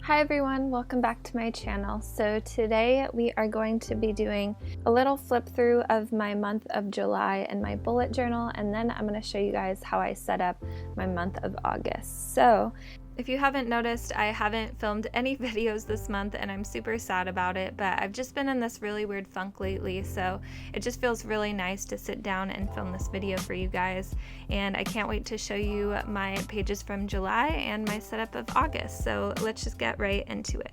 Hi everyone, welcome back to my channel. So today we are going to be doing a little flip through of my month of July in my bullet journal, and then I'm going to show you guys how I set up my month of August. So if you haven't noticed, I haven't filmed any videos this month and I'm super sad about it, but I've just been in this really weird funk lately, so it just feels really nice to sit down and film this video for you guys. And I can't wait to show you my pages from July and my setup of August. So let's just get right into it.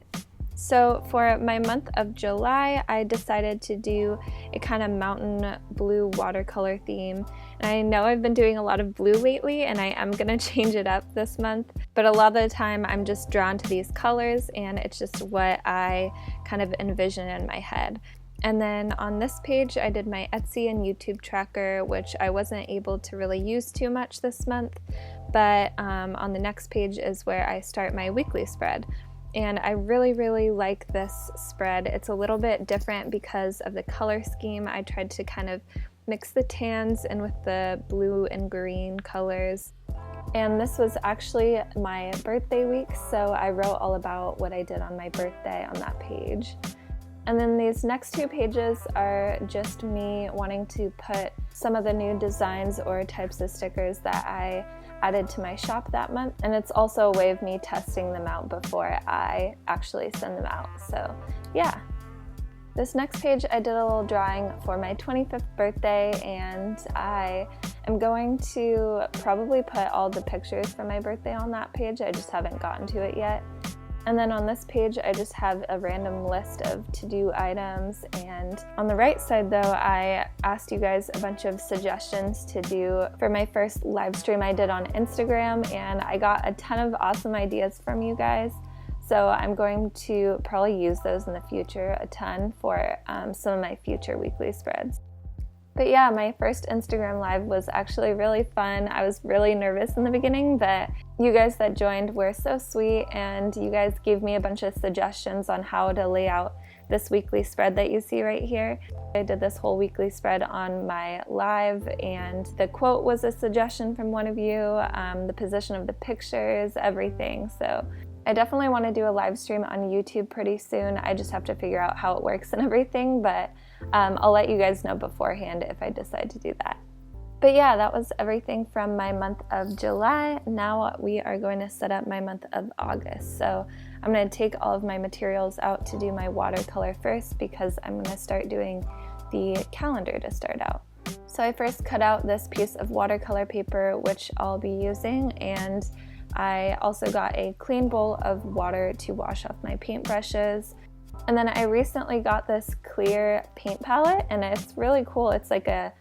So for my month of July, I decided to do a kind of mountain blue watercolor theme. And I know I've been doing a lot of blue lately, and I am going to change it up this month. But a lot of the time I'm just drawn to these colors, and it's just what I kind of envision in my head. And then on this page, I did my Etsy and YouTube tracker, which I wasn't able to really use too much this month. But on the next page is where I start my weekly spread. And I really like this spread. It's a little bit different because of the color scheme. I tried to kind of mix the tans in with the blue and green colors. And this was actually my birthday week, so I wrote all about what I did on my birthday on that page. And then these next two pages are just me wanting to put some of the new designs or types of stickers that I added to my shop that month. And it's also a way of me testing them out before I actually send them out. So yeah. This next page I did a little drawing for my 25th birthday, and I am going to probably put all the pictures from my birthday on that page. I just haven't gotten to it yet. And then on this page, I just have a random list of to-do items. And on the right side though, I asked you guys a bunch of suggestions to do for my first live stream I did on Instagram, and I got a ton of awesome ideas from you guys. So I'm going to probably use those in the future a ton for some of my future weekly spreads. But yeah, my first Instagram live was actually really fun. I was really nervous in the beginning, but you guys that joined were so sweet, and you guys gave me a bunch of suggestions on how to lay out this weekly spread that you see right here. I did this whole weekly spread on my live, and the quote was a suggestion from one of you, the position of the pictures, everything. So I definitely want to do a live stream on YouTube pretty soon. I just have to figure out how it works and everything, but I'll let you guys know beforehand if I decide to do that. But yeah, that was everything from my month of July. Now we are going to set up my month of August. So I'm going to take all of my materials out to do my watercolor first, because I'm going to start doing the calendar to start out. So I first cut out this piece of watercolor paper, which I'll be using, and I also got a clean bowl of water to wash off my paintbrushes. And then I recently got this clear paint palette, and it's really cool. It's like a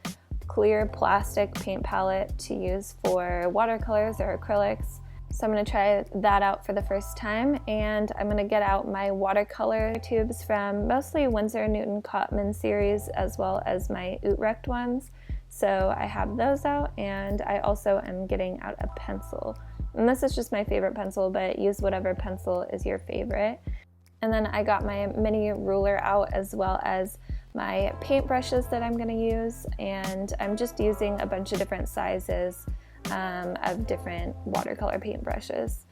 clear plastic paint palette to use for watercolors or acrylics. So I'm going to try that out for the first time, and I'm going to get out my watercolor tubes from mostly Winsor Newton Cotman series, as well as my Utrecht ones. So I have those out, and I also am getting out a pencil. And this is just my favorite pencil, but use whatever pencil is your favorite. And then I got my mini ruler out, as well as my paint brushes that I'm going to use. And I'm just using a bunch of different sizes of different watercolor paint brushes.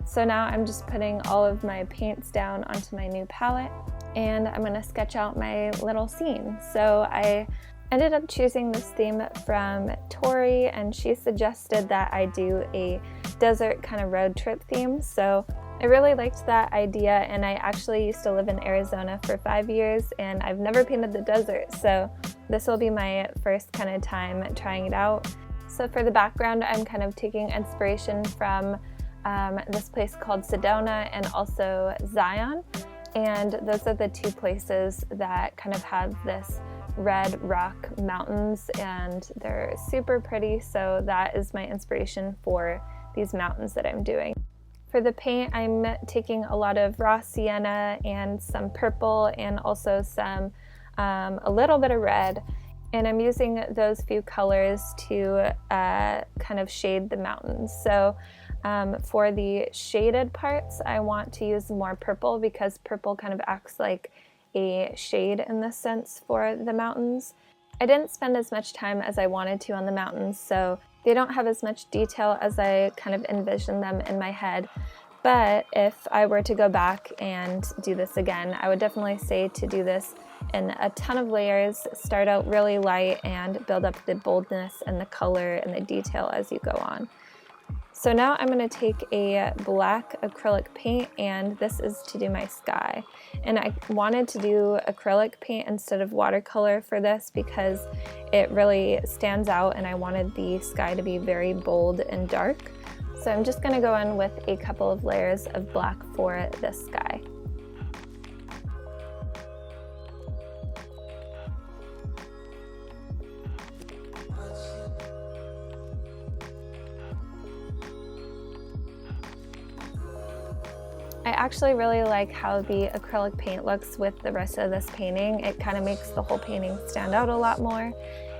So now I'm just putting all of my paints down onto my new palette, and I'm going to sketch out my little scene. So I ended up choosing this theme from Tori, and she suggested that I do a desert kind of road trip theme. So I really liked that idea, and I actually used to live in Arizona for 5 years, and I've never painted the desert, so this will be my first kind of time trying it out. So for the background, I'm kind of taking inspiration from this place called Sedona and also Zion, and those are the two places that kind of have this red rock mountains, and they're super pretty, so that is my inspiration for these mountains that I'm doing. For the paint, I'm taking a lot of raw sienna and some purple, and also some a little bit of red, and I'm using those few colors to kind of shade the mountains. So for the shaded parts, I want to use more purple, because purple kind of acts like a shade in this sense for the mountains. I didn't spend as much time as I wanted to on the mountains, so they don't have as much detail as I kind of envisioned them in my head. But if I were to go back and do this again, I would definitely say to do this in a ton of layers, start out really light and build up the boldness and the color and the detail as you go on. So now I'm going to take a black acrylic paint, and this is to do my sky. And I wanted to do acrylic paint instead of watercolor for this because it really stands out, and I wanted the sky to be very bold and dark. So I'm just going to go in with a couple of layers of black for this sky. I actually really like how the acrylic paint looks with the rest of this painting. It kind of makes the whole painting stand out a lot more,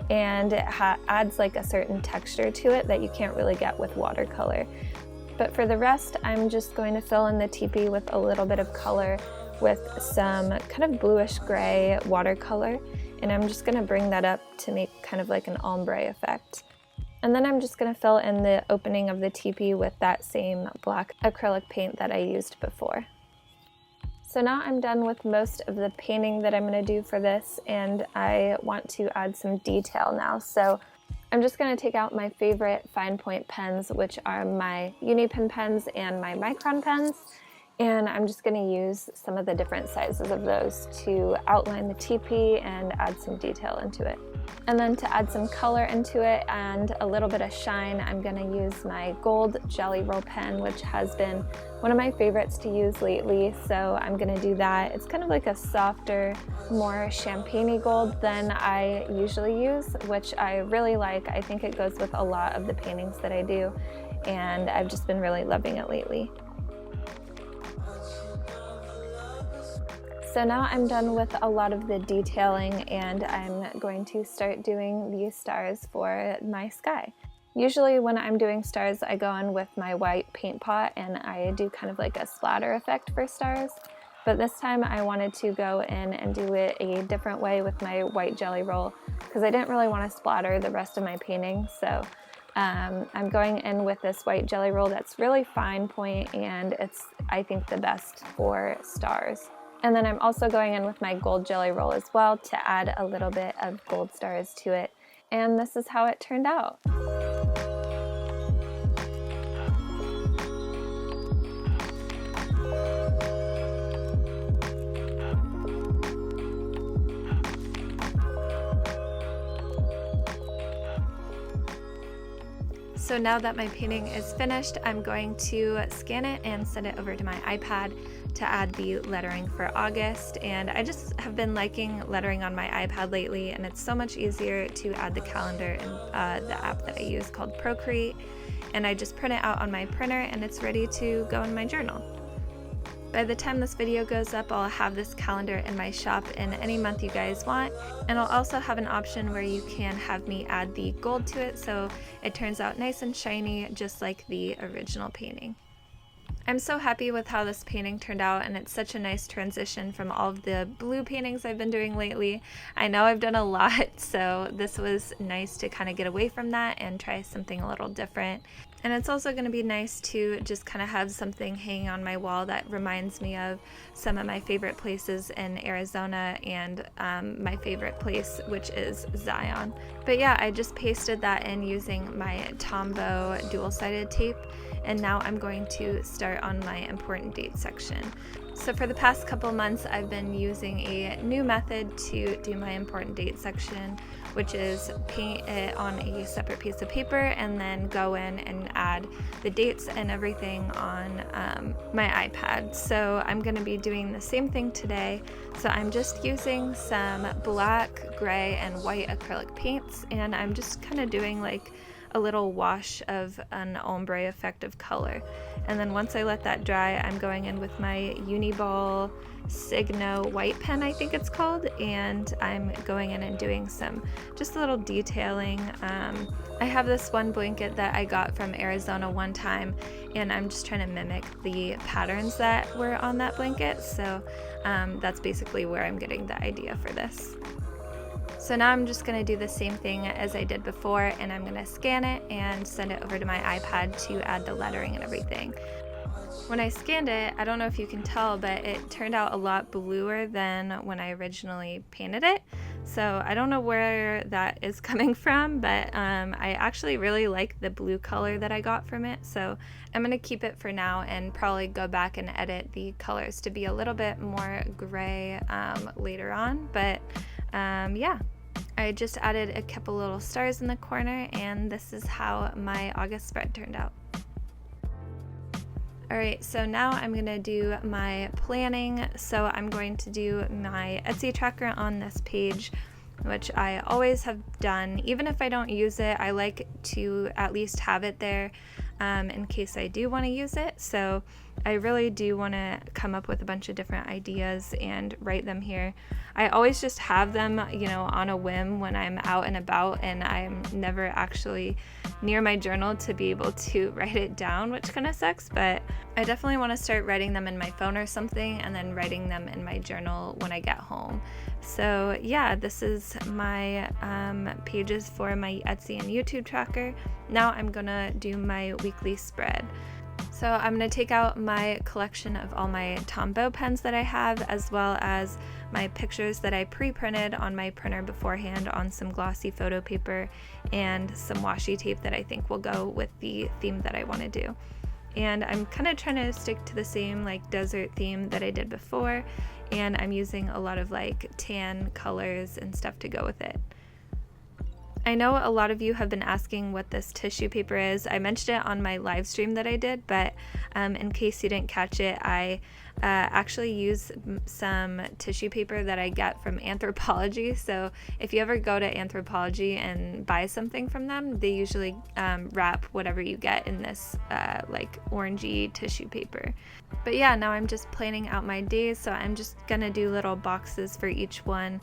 and it adds like a certain texture to it that you can't really get with watercolor. But for the rest, I'm just going to fill in the teepee with a little bit of color with some kind of bluish gray watercolor, and I'm just going to bring that up to make kind of like an ombre effect. And then I'm just going to fill in the opening of the teepee with that same black acrylic paint that I used before. So now I'm done with most of the painting that I'm going to do for this, and I want to add some detail now. So I'm just going to take out my favorite fine point pens, which are my Uni Pen pens and my Micron pens, and I'm just going to use some of the different sizes of those to outline the teepee and add some detail into it. And then to add some color into it and a little bit of shine, I'm going to use my gold Jelly Roll pen, which has been one of my favorites to use lately, so I'm going to do that. It's kind of like a softer, more champagne-y gold than I usually use, which I really like. I think it goes with a lot of the paintings that I do, and I've just been really loving it lately. So now I'm done with a lot of the detailing, and I'm going to start doing the stars for my sky. Usually when I'm doing stars, I go in with my white paint pot and I do kind of like a splatter effect for stars. But this time I wanted to go in and do it a different way with my white Jelly Roll because I didn't really want to splatter the rest of my painting. So I'm going in with this white Jelly Roll that's really fine point, and it's, I think, the best for stars. And then I'm also going in with my gold Jelly Roll as well to add a little bit of gold stars to it. And this is how it turned out. So now that my painting is finished, I'm going to scan it and send it over to my iPad to add the lettering for August. And I just have been liking lettering on my iPad lately, and it's so much easier to add the calendar in the app that I use called Procreate. And I just print it out on my printer and it's ready to go in my journal. By the time this video goes up, I'll have this calendar in my shop in any month you guys want, and I'll also have an option where you can have me add the gold to it so it turns out nice and shiny just like the original painting. I'm so happy with how this painting turned out, and it's such a nice transition from all of the blue paintings I've been doing lately. I know I've done a lot, so this was nice to kind of get away from that and try something a little different. And it's also going to be nice to just kind of have something hanging on my wall that reminds me of some of my favorite places in Arizona and my favorite place, which is Zion. But yeah, I just pasted that in using my Tombow dual-sided tape, and now I'm going to start on my important date section. So for the past couple months, I've been using a new method to do my important date section, which is paint it on a separate piece of paper and then go in and add the dates and everything on my iPad. So I'm going to be doing the same thing today. So I'm just using some black, gray, and white acrylic paints, and I'm just kind of doing like a little wash of an ombre effect of color. And then once I let that dry, I'm going in with my Uniball Signo white pen, I think it's called, and I'm going in and doing some just a little detailing. I have this one blanket that I got from Arizona one time, and I'm just trying to mimic the patterns that were on that blanket, so that's basically where I'm getting the idea for this. So now I'm just going to do the same thing as I did before, and I'm going to scan it and send it over to my iPad to add the lettering and everything. When I scanned it, I don't know if you can tell, but it turned out a lot bluer than when I originally painted it. So I don't know where that is coming from, but I actually really like the blue color that I got from it. So I'm going to keep it for now and probably go back and edit the colors to be a little bit more gray later on. But yeah, I just added a couple little stars in the corner, and this is how my August spread turned out. Alright, so now I'm going to do my planning. So I'm going to do my Etsy tracker on this page, which I always have done. Even if I don't use it, I like to at least have it there in case I do want to use it. So I really do want to come up with a bunch of different ideas and write them here. I always just have them, you know, on a whim when I'm out and about, and I'm never actually near my journal to be able to write it down, which kind of sucks, but I definitely want to start writing them in my phone or something and then writing them in my journal when I get home. So yeah, this is my pages for my Etsy and YouTube tracker. Now I'm gonna do my weekly spread. So I'm going to take out my collection of all my Tombow pens that I have, as well as my pictures that I pre-printed on my printer beforehand on some glossy photo paper and some washi tape that I think will go with the theme that I want to do. And I'm kind of trying to stick to the same like desert theme that I did before, and I'm using a lot of like tan colors and stuff to go with it. I know a lot of you have been asking what this tissue paper is. I mentioned it on my live stream that I did, but in case you didn't catch it, I actually use some tissue paper that I get from Anthropologie. So if you ever go to Anthropologie and buy something from them, they usually wrap whatever you get in this like orangey tissue paper. But yeah, now I'm just planning out my days, so I'm just gonna do little boxes for each one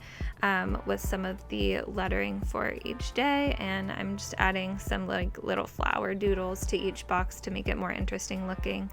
with some of the lettering for each day, and I'm just adding some like little flower doodles to each box to make it more interesting looking.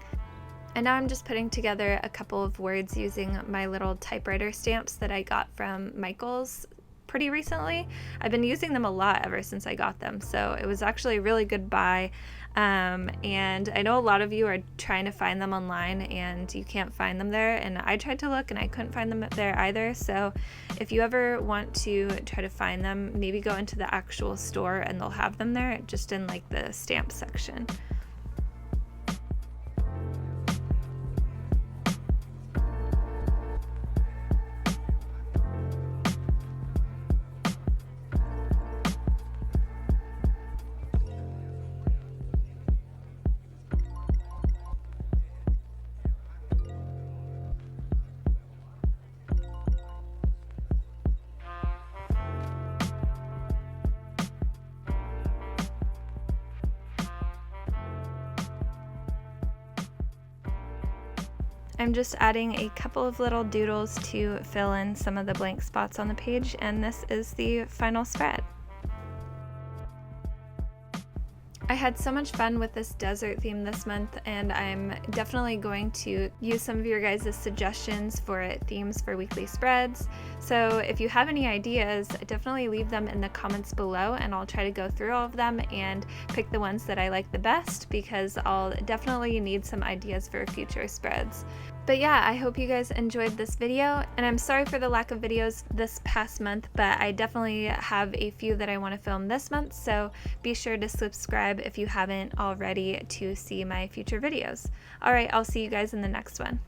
And now I'm just putting together a couple of words using my little typewriter stamps that I got from Michael's pretty recently. I've been using them a lot ever since I got them, so it was actually a really good buy. And I know a lot of you are trying to find them online and you can't find them there, and I tried to look and I couldn't find them there either. So if you ever want to try to find them, maybe go into the actual store and they'll have them there, just in like the stamp section. I'm just adding a couple of little doodles to fill in some of the blank spots on the page, and this is the final spread. I had so much fun with this desert theme this month, and I'm definitely going to use some of your guys' suggestions for themes for weekly spreads. So if you have any ideas, definitely leave them in the comments below, and I'll try to go through all of them and pick the ones that I like the best, because I'll definitely need some ideas for future spreads. But yeah, I hope you guys enjoyed this video, and I'm sorry for the lack of videos this past month, but I definitely have a few that I want to film this month, so be sure to subscribe if you haven't already to see my future videos. Alright, I'll see you guys in the next one.